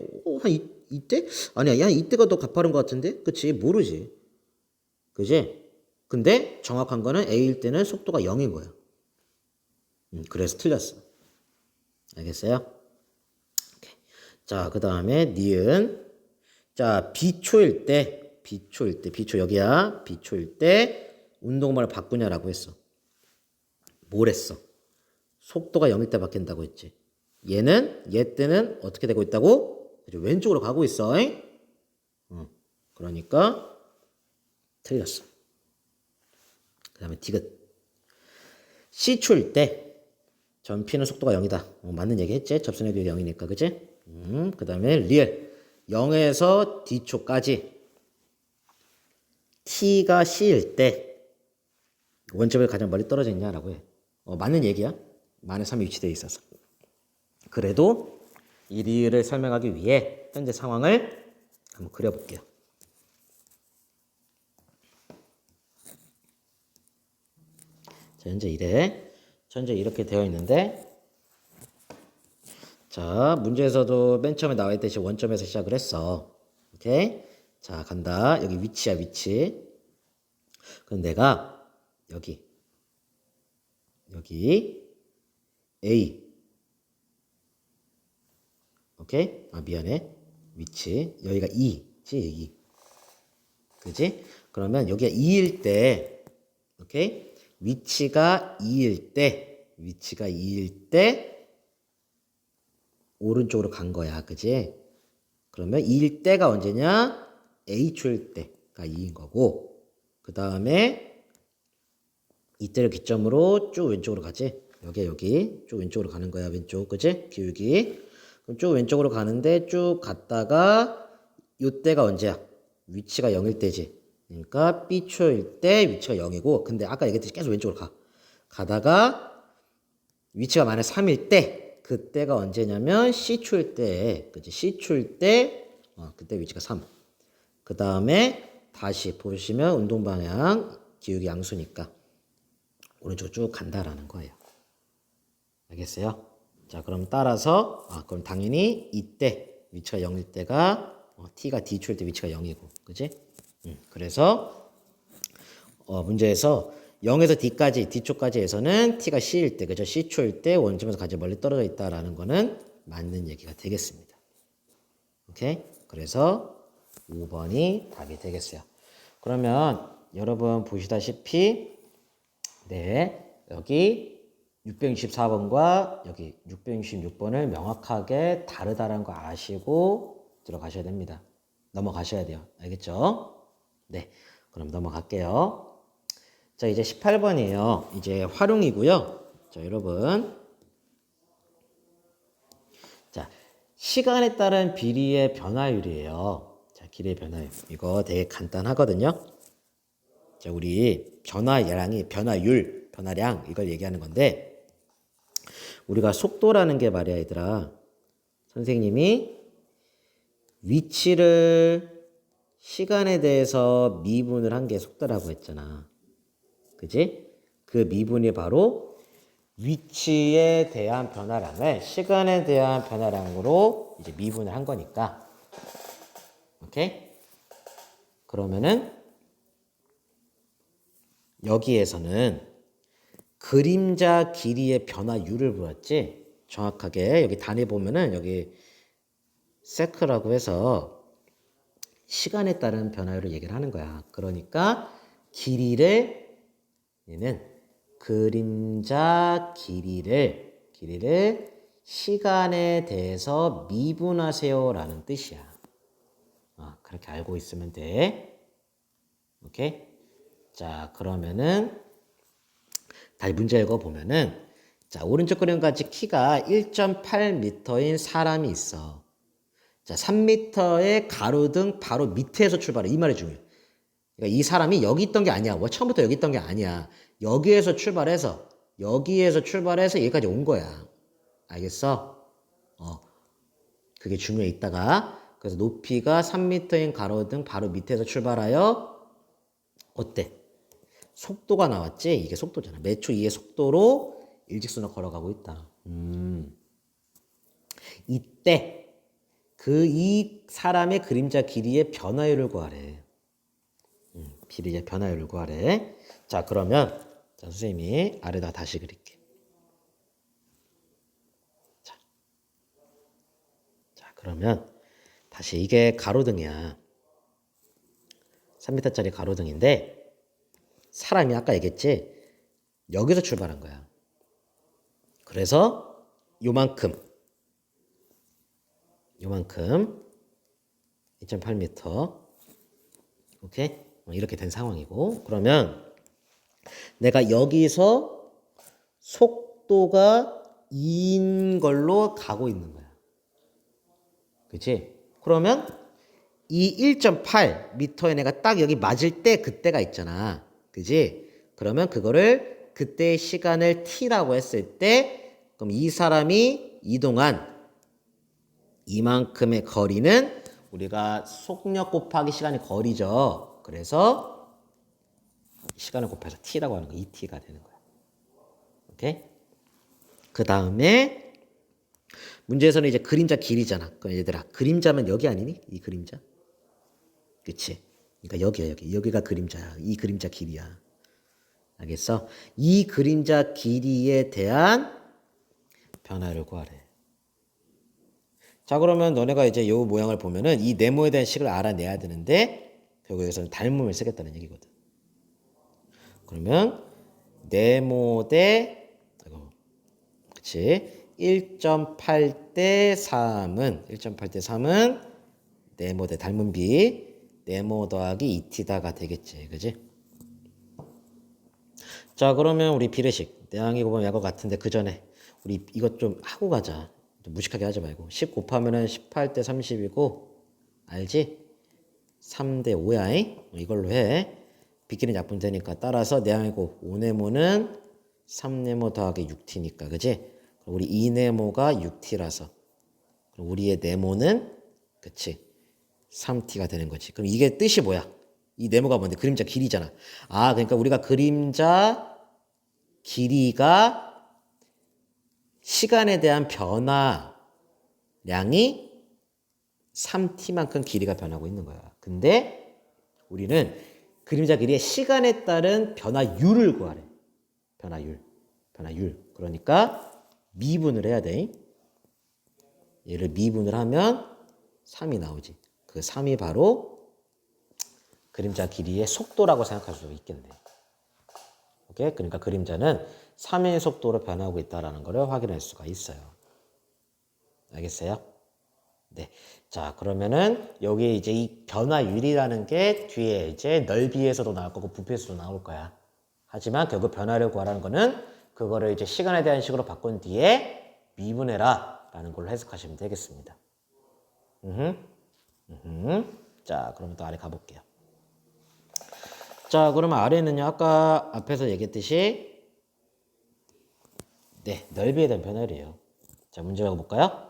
이때? 아니야. 이때가 더 가파른 것 같은데? 그치? 모르지. 그지? 근데 정확한 거는 A일 때는 속도가 0인 거야. 그래서 틀렸어. 알겠어요? 오케이. 자, 그 다음에 니은. 자, B초 여기야. B초일 때 운동방을 바꾸냐라고 했어. 뭘 했어? 속도가 0일 때 바뀐다고 했지. 얘 때는 어떻게 되고 있다고? 왼쪽으로 가고 있어. 그러니까 틀렸어. 그 다음에 디귿. C초일 때 전 P는 속도가 0이다. 맞는 얘기 했지? 접선의 기울기가 0이니까. 그치? 그 다음에 리얼. 0에서 D초까지 T가 C일 때 원점이 가장 멀리 떨어져 있냐라고 해. 맞는 얘기야. 만의 3이 위치되어 있어서. 그래도 이 리을을 설명하기 위해 현재 상황을 한번 그려볼게요. 자, 현재 이렇게 되어 있는데, 자, 문제에서도 맨 처음에 나와 있듯이 원점에서 시작을 했어. 오케이? 자, 간다. 여기 위치야, 위치. 그럼 내가 여기 A. 오케이? 미안해. 위치. 여기가 2지, 2. 그지? 그러면 여기가 2일 때, 오케이? 위치가 2일 때, 오른쪽으로 간 거야. 그지? 그러면 2일 때가 언제냐? A초일 때가 2인 거고, 그 다음에 이때를 기점으로 쭉 왼쪽으로 가지? 여기 쭉 왼쪽으로 가는 거야. 왼쪽. 그지? 기울기. 그럼 쭉 왼쪽으로 가는데 쭉 갔다가 이때가 언제야? 위치가 0일 때지. 그러니까 B초일 때 위치가 0이고 근데 아까 얘기했듯이 계속 왼쪽으로 가다가 위치가 만약 3일 때 그때가 언제냐면 C초일 때 그치 C초일 때 그때 위치가 3. 그 다음에 다시 보시면 운동 방향 기울기 양수니까 오른쪽 쭉 간다라는 거예요. 알겠어요? 자, 그럼 따라서 그럼 당연히 이때 위치가 0일 때가 t가 d초일 때 위치가 0이고, 그지? 그래서 문제에서 0에서 d까지 d초까지 해서는 t가 c일 때, 그죠? c초일 때 원점에서 가장 멀리 떨어져 있다라는 거는 맞는 얘기가 되겠습니다. 오케이? 그래서 5번이 답이 되겠어요. 그러면 여러분 보시다시피 네, 여기 664번과 여기 666번을 명확하게 다르다는 거 아시고 들어가셔야 됩니다. 넘어가셔야 돼요. 알겠죠? 네, 그럼 넘어갈게요. 자, 이제 18번이에요. 이제 활용이고요. 자, 여러분. 자, 시간에 따른 비리의 변화율이에요. 자, 길이의 변화율. 이거 되게 간단하거든요. 자, 우리 변화율, 변화량 이걸 얘기하는 건데 우리가 속도라는 게 말이야, 얘들아. 선생님이 위치를 시간에 대해서 미분을 한 게 속도라고 했잖아. 그지? 그 미분이 바로 위치에 대한 변화량을 시간에 대한 변화량으로 이제 미분을 한 거니까. 오케이? 그러면은 여기에서는 그림자 길이의 변화율을 보았지. 정확하게 여기 단위 보면은 여기 세크라고 해서 시간에 따른 변화율을 얘기를 하는 거야. 그러니까 길이를 얘는 그림자 길이를 시간에 대해서 미분하세요라는 뜻이야. 그렇게 알고 있으면 돼. 오케이? 자, 그러면은 다시 문제 읽어보면은 자, 오른쪽 그림 같이 키가 1.8m인 사람이 있어. 자, 3m의 가로등 바로 밑에서 출발해. 이 말이 중요해. 그러니까 이 사람이 여기 있던 게 아니야. 처음부터 여기 있던 게 아니야. 여기에서 출발해서 여기까지 온 거야. 알겠어? 그게 중요해. 있다가 그래서 높이가 3m인 가로등 바로 밑에서 출발하여 어때? 속도가 나왔지? 이게 속도잖아. 몇 초 2의 속도로 일직선을 걸어가고 있다. 이때 이 사람의 그림자 길이의 변화율을 구하래. 길이의 변화율을 구하래. 자, 그러면 자, 선생님이 아래다 다시 그릴게. 자, 그러면 다시 이게 가로등이야. 3m짜리 가로등인데 사람이 아까 얘기했지? 여기서 출발한 거야. 그래서 요만큼 2.8m 오케이? 이렇게 된 상황이고 그러면 내가 여기서 속도가 2인 걸로 가고 있는 거야. 그치? 그러면 이 1.8m에 내가 딱 여기 맞을 때 그때가 있잖아. 그지? 그러면 그거를 그때의 시간을 t라고 했을 때 그럼 이 사람이 이동한 이만큼의 거리는 우리가 속력 곱하기 시간의 거리죠. 그래서 시간을 곱해서 t라고 하는 거 2t가 되는 거야. 오케이? 그 다음에 문제에서는 이제 그림자 길이잖아. 그럼 얘들아 그림자면 여기 아니니? 이 그림자? 그치? 그러니까 여기야 여기. 여기가 그림자야. 이 그림자 길이야. 알겠어? 이 그림자 길이에 대한 변화를 구하래. 자, 그러면 너네가 이제 이 모양을 보면은 이 네모에 대한 식을 알아내야 되는데 결국 여기서는 닮음을 쓰겠다는 얘기거든. 그러면 네모 대 그치? 1.8대 3은 네모 대 닮음비 네모 더하기 2t다가 되겠지. 그지? 자, 그러면 우리 비례식 내항이 보면 약과 같은데 그 전에 우리 이것 좀 하고 가자. 좀 무식하게 하지 말고 10 곱하면은 18대 30이고 알지? 3대 5야. 이걸로 해. 빗기는 약분 되니까. 따라서 내항이고 5네모는 3네모 더하기 6t니까. 그지? 우리 2네모가 6t라서. 그럼 우리의 네모는 그치? 3t가 되는 거지. 그럼 이게 뜻이 뭐야? 이 네모가 뭔데? 그림자 길이잖아. 아, 그러니까 우리가 그림자 길이가 시간에 대한 변화량이 3t만큼 길이가 변하고 있는 거야. 근데 우리는 그림자 길이의 시간에 따른 변화율을 구하래. 변화율. 그러니까 미분을 해야 돼. 얘를 미분을 하면 3이 나오지. 그 3이 바로 그림자 길이의 속도라고 생각할 수 있겠네. 오케이? 그러니까 그림자는 3의 속도로 변하고 있다는 것을 확인할 수가 있어요. 알겠어요? 네. 자, 그러면은 여기 이제 이 변화율이라는 게 뒤에 이제 넓이에서도 나올 거고 부피에서도 나올 거야. 하지만 결국 변화를 구하라는 거는 그거를 이제 시간에 대한 식으로 바꾼 뒤에 미분해라 라는 걸로 해석하시면 되겠습니다. 자, 그럼 또 아래 가볼게요. 자, 그러면 아래는요, 아까 앞에서 얘기했듯이 네, 넓이에 대한 변화율이에요. 자, 문제 가볼까요?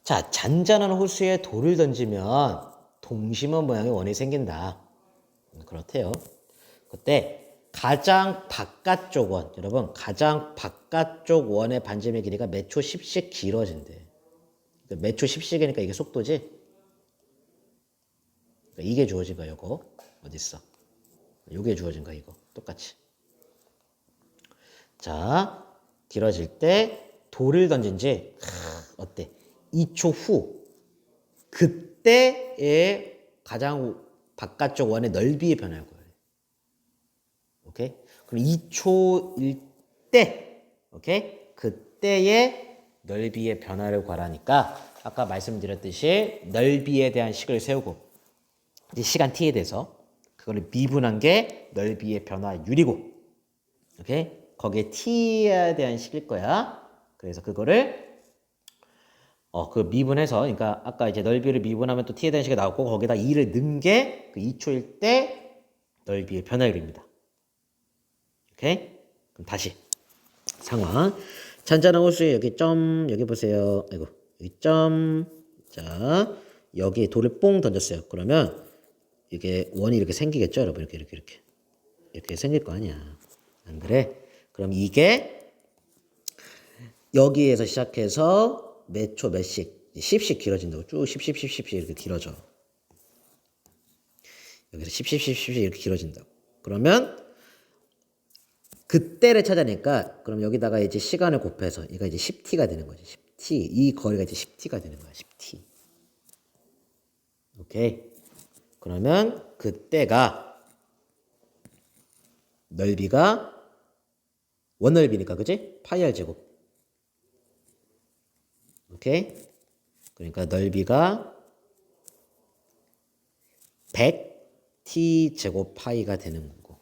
자, 잔잔한 호수에 돌을 던지면 동심원 모양의 원이 생긴다. 그렇대요. 그때 가장 바깥쪽 원, 여러분 가장 바깥쪽 원의 반지름의 길이가 몇 초 10씩 길어진대. 몇 초 10씩이니까 이게 속도지? 그러니까 이게 주어진 거야, 이거. 어딨어? 요게 주어진 거야, 이거. 똑같이. 자, 길어질 때 돌을 던진 지 어때? 2초 후 그때의 가장 바깥쪽 원의 넓이의 변화를 구해야 돼. 오케이? 그럼 2초일 때, 오케이? 그때의 넓이의 변화를 구하라니까 아까 말씀드렸듯이 넓이에 대한 식을 세우고 이제 시간 t에 대해서 그거를 미분한 게 넓이의 변화율이고, 오케이? 거기에 t에 대한 식일 거야. 그래서 그거를 그 미분해서, 그러니까 아까 이제 넓이를 미분하면 또 t에 대한 식이 나오고 거기다 2를 넣은 게 그 2초일 때 넓이의 변화율입니다. 오케이? 그럼 다시 상황. 잔잔한 호수에 여기 점, 여기 보세요. 아이고, 여기 점. 자, 여기 돌을 뽕 던졌어요. 그러면 이게 원이 이렇게 생기겠죠, 여러분? 이렇게 생길 거 아니야. 안 그래? 그럼 이게 여기에서 시작해서 몇 초 몇씩 10씩 길어진다고. 쭉 10씩 이렇게 길어져. 여기서 10씩 이렇게 길어진다고. 그러면 그때를 찾아내니까 그럼 여기다가 이제 시간을 곱해서 이거 이제 10t가 되는 거지. 10t. 이 거리가 이제 10t가 되는 거야. 10t. 오케이. 그러면 그때가 넓이가 원넓이니까, 그지? 파이 r 제곱. 오케이? 그러니까 넓이가 100t 제곱 파이가 되는 거고.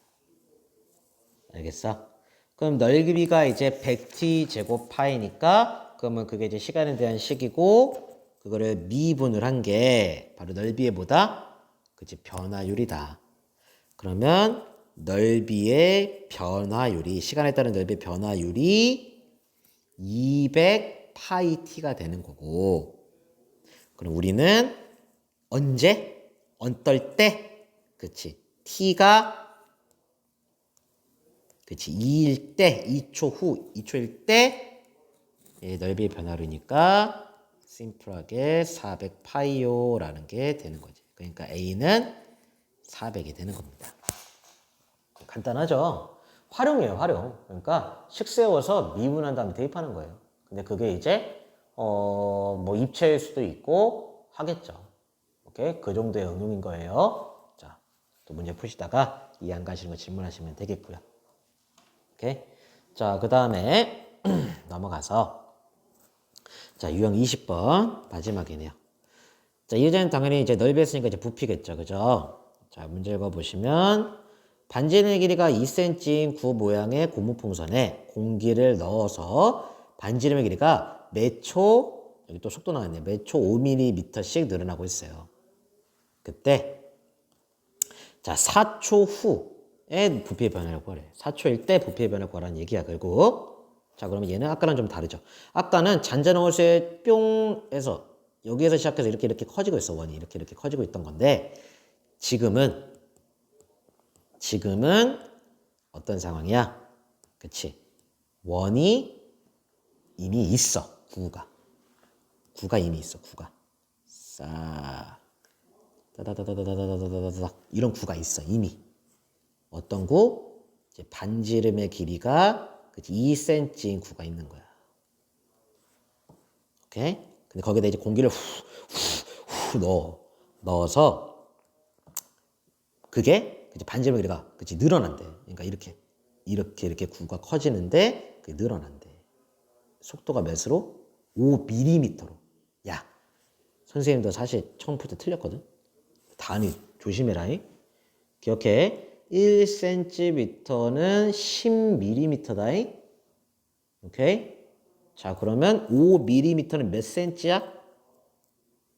알겠어? 그럼 넓이가 이제 100t 제곱 파이니까 그러면 그게 이제 시간에 대한 식이고 그거를 미분을 한 게 바로 넓이의 뭐다? 그치? 변화율이다. 그러면 넓이의 변화율이, 시간에 따른 넓이의 변화율이 200 파이 t가 되는 거고, 그럼 우리는 언제? 어떨 때? 그치? t가 그치? 2일 때, 2초 후, 2초일 때 넓이의 변화율이니까 심플하게 400 파이오라는 게 되는 거지. 그러니까 a는 400이 되는 겁니다. 간단하죠? 활용이에요, 활용. 그러니까 식 세워서 미분한 다음에 대입하는 거예요. 근데 그게 이제 뭐 입체일 수도 있고 하겠죠. 오케이? 그 정도의 응용인 거예요. 자, 또 문제 푸시다가 이해 안 가시는 거 질문하시면 되겠고요. 오케이? 자, 그 다음에 넘어가서 자, 유형 20번 마지막이네요. 자, 이 문제는 당연히 이제 넓이 했으니까 이제 부피겠죠. 그죠? 자, 문제 읽어보시면 반지름의 길이가 2cm인 구 모양의 고무풍선에 공기를 넣어서 반지름의 길이가 매초, 여기 또 속도 나왔네요. 매초 5mm씩 늘어나고 있어요. 그때 자 4초 후에 부피의 변화를 구하래. 4초일 때 부피의 변화를 구하라는 얘기야. 결국 자 그러면 얘는 아까랑 좀 다르죠. 아까는 잔잔한 호수에 뿅에서 여기에서 시작해서 이렇게 커지고 있어. 원이 이렇게 커지고 있던 건데 지금은 어떤 상황이야? 그치? 원이 이미 있어. 구가 이미 있어. 구가 싹 따다다다다다다다다다 이런 구가 있어. 이미 어떤 구? 이제 반지름의 길이가 그치? 2cm인 구가 있는 거야. 오케이? 근데 거기다 이제 공기를 후 넣어서 그게 그치? 반지름의 길이가 그치? 늘어난대. 그러니까 이렇게 구가 커지는데 그게 늘어난대. 속도가 몇으로? 5mm로. 야, 선생님도 사실 처음 풀 때 틀렸거든. 단위 조심해라잉. 기억해. 1cm는 10mm다잉. 오케이? 자, 그러면 5mm는 몇 cm야?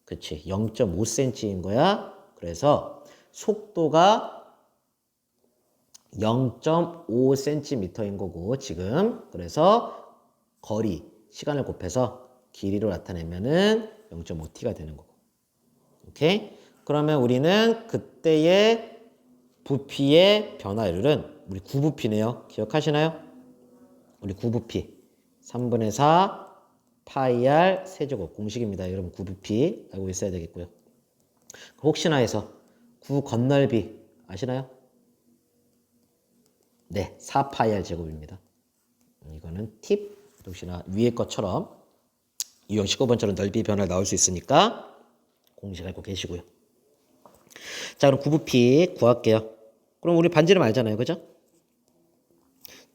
그치. 0.5cm인 거야. 그래서 속도가 0.5cm인 거고 지금 그래서 거리, 시간을 곱해서 길이로 나타내면은 0.5t가 되는 거고. 오케이? 그러면 우리는 그때의 부피의 변화율은 우리 구부피네요. 기억하시나요? 우리 구부피 3분의 4 파이 r 세제곱 공식입니다. 여러분 구부피 알고 있어야 되겠고요. 혹시나 해서 구 건널비 아시나요? 네, 4파이 r 제곱입니다. 이거는 팁. 혹시나 위에 것처럼 유형 15번처럼 넓이 변화 나올 수 있으니까 공식 알고 계시고요. 자, 그럼 구부피 구할게요. 그럼 우리 반지름 알잖아요. 그죠?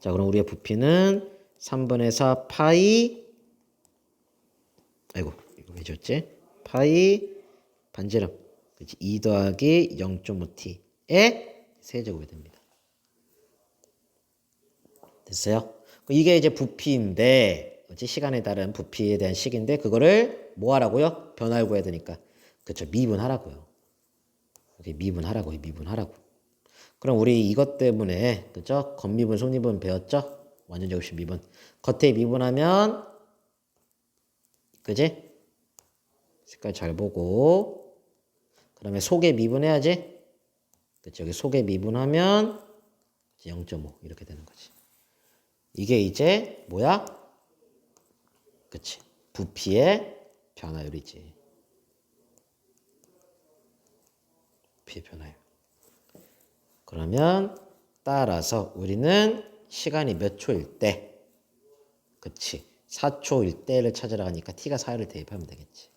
자, 그럼 우리의 부피는 3분의 4 파이 아이고, 이거 왜 줬지? 파이 반지름. 그치? 2 더하기 0.5t의 세제곱이 됩니다. 됐어요? 이게 이제 부피인데, 그치? 시간에 따른 부피에 대한 식인데, 그거를 뭐 하라고요? 변화를 구해야 되니까. 그쵸? 미분하라고요. 미분하라고. 그럼 우리 이것 때문에, 그죠? 겉미분, 속미분 배웠죠? 완전 접시 미분. 겉에 미분하면, 그지? 색깔 잘 보고, 그 다음에 속에 미분해야지? 그치? 여기 속에 미분하면, 0.5 이렇게 되는 거지. 이게 이제 뭐야? 그치? 부피의 변화율이지. 부피의 변화율. 그러면 따라서 우리는 시간이 몇 초일 때, 그치? 4초일 때를 찾으러 가니까 t가 4를 대입하면 되겠지.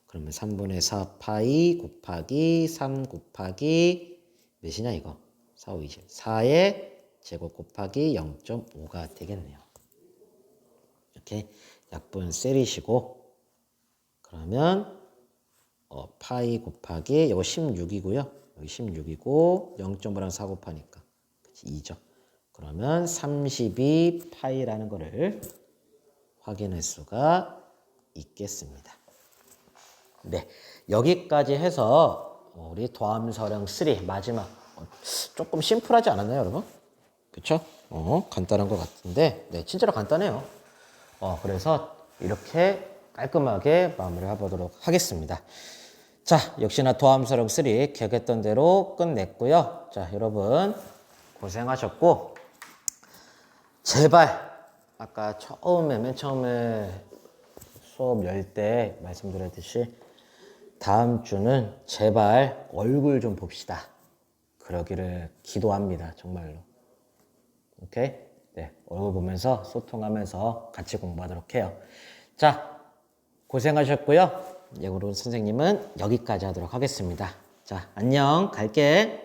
그러면 3분의 4 파이 곱하기 3 곱하기 몇이냐 이거? 4, 5, 20. 4의 제곱 곱하기 0.5가 되겠네요. 이렇게 약분 셀이시고 그러면 파이 곱하기 이거 16이고요. 여기 16이고 0.5랑 4 곱하니까 그치, 2죠. 그러면 32 파이라는 거를 확인할 수가 있겠습니다. 네, 여기까지 해서 우리 도함서령 3 마지막 조금 심플하지 않았나요, 여러분? 그쵸? 간단한 것 같은데, 네, 진짜로 간단해요. 그래서 이렇게 깔끔하게 마무리 해보도록 하겠습니다. 자, 역시나 도함서령 3 기억했던 대로 끝냈고요. 자, 여러분 고생하셨고, 제발 아까 맨 처음에 수업 열 때 말씀드렸듯이 다음 주는 제발 얼굴 좀 봅시다. 그러기를 기도합니다. 정말로. 오케이? 네, 얼굴 보면서 소통하면서 같이 공부하도록 해요. 자, 고생하셨고요. 예고로 선생님은 여기까지 하도록 하겠습니다. 자, 안녕. 갈게.